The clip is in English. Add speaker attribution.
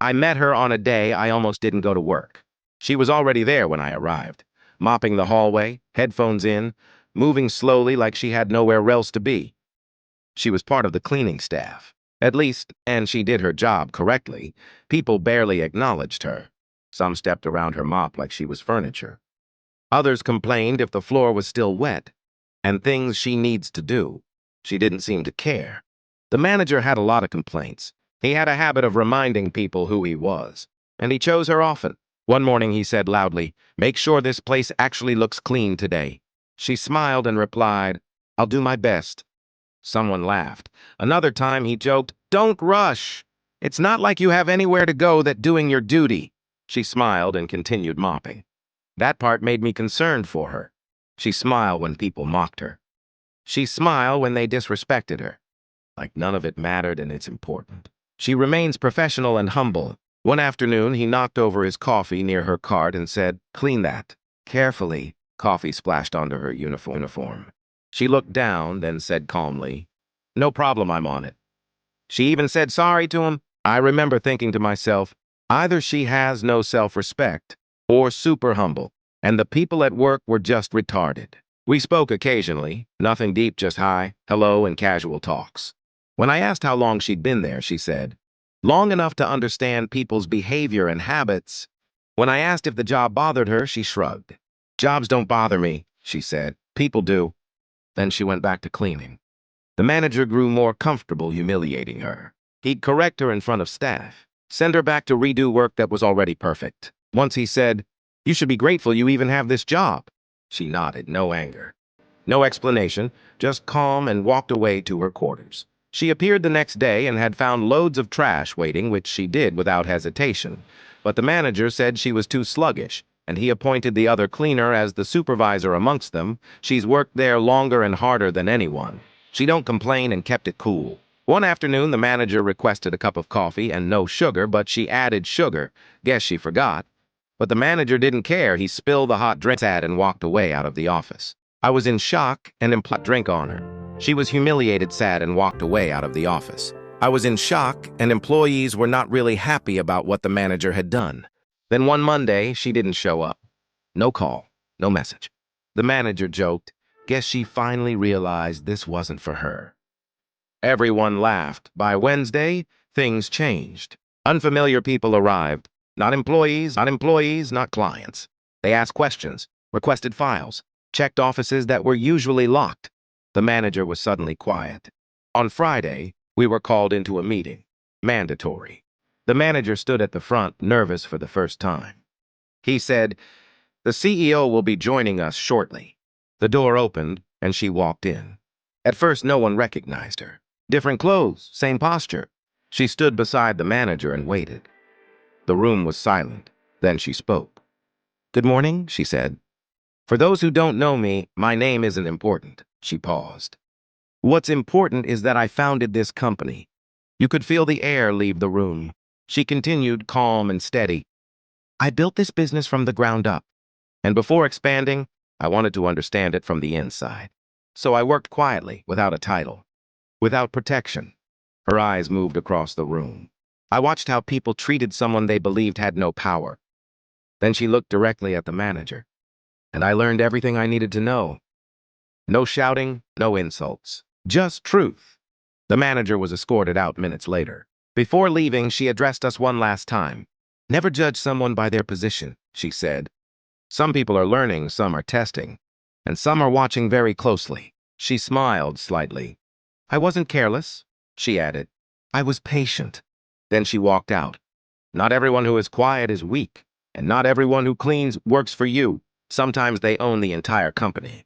Speaker 1: I met her on a day I almost didn't go to work. She was already there when I arrived, mopping the hallway, headphones in, moving slowly like she had nowhere else to be. She was part of the cleaning staff. At least, and she did her job correctly. People barely acknowledged her. Some stepped around her mop like she was furniture. Others complained if the floor was still wet, and things she needs to do. She didn't seem to care. The manager had a lot of complaints. He had a habit of reminding people who he was, and he chose her often. One morning he said loudly, "Make sure this place actually looks clean today." She smiled and replied, "I'll do my best." Someone laughed. Another time he joked, "Don't rush. It's not like you have anywhere to go that doing your duty." She smiled and continued mopping. That part made me concerned for her. She smiled when people mocked her. She smiled when they disrespected her. Like none of it mattered and it's important. She remains professional and humble. One afternoon, he knocked over his coffee near her cart and said, "Clean that." Carefully, coffee splashed onto her uniform. She looked down, then said calmly, "No problem, I'm on it." She even said sorry to him. I remember thinking to myself, either she has no self-respect or super humble, and the people at work were just retarded. We spoke occasionally, nothing deep, just hi, hello, and casual talks. When I asked how long she'd been there, she said, "Long enough to understand people's behavior and habits." When I asked if the job bothered her, she shrugged. "Jobs don't bother me," she said. "People do." Then she went back to cleaning. The manager grew more comfortable humiliating her. He'd correct her in front of staff, send her back to redo work that was already perfect. Once he said, "You should be grateful you even have this job." She nodded, no anger. No explanation, just calm, and walked away to her quarters. She appeared the next day and had found loads of trash waiting, which she did without hesitation. But the manager said she was too sluggish, and he appointed the other cleaner as the supervisor amongst them. She's worked there longer and harder than anyone. She don't complain and kept it cool. One afternoon, the manager requested a cup of coffee and no sugar, but she added sugar. Guess she forgot. But the manager didn't care. He spilled the hot drink and walked away out of the office. I was in shock and implied drink on her. She was humiliated, sad, and walked away out of the office. I was in shock, and employees were not really happy about what the manager had done. Then one Monday, she didn't show up. No call, no message. The manager joked, "Guess she finally realized this wasn't for her." Everyone laughed. By Wednesday, things changed. Unfamiliar people arrived. Not employees, not clients. They asked questions, requested files, checked offices that were usually locked. The manager was suddenly quiet. On Friday, we were called into a meeting. Mandatory. The manager stood at the front, nervous for the first time. He said, "The CEO will be joining us shortly." The door opened, and she walked in. At first, no one recognized her. Different clothes, same posture. She stood beside the manager and waited. The room was silent. Then she spoke. "Good morning," she said. "For those who don't know me, my name isn't important." She paused. "What's important is that I founded this company." You could feel the air leave the room. She continued, calm and steady. "I built this business from the ground up. And before expanding, I wanted to understand it from the inside. So I worked quietly, without a title, without protection." Her eyes moved across the room. "I watched how people treated someone they believed had no power." Then she looked directly at the manager. "And I learned everything I needed to know. No shouting, no insults. Just truth." The manager was escorted out minutes later. Before leaving, she addressed us one last time. "Never judge someone by their position," she said. "Some people are learning, some are testing, and some are watching very closely." She smiled slightly. "I wasn't careless," she added. "I was patient." Then she walked out. Not everyone who is quiet is weak, and not everyone who cleans works for you. Sometimes they own the entire company.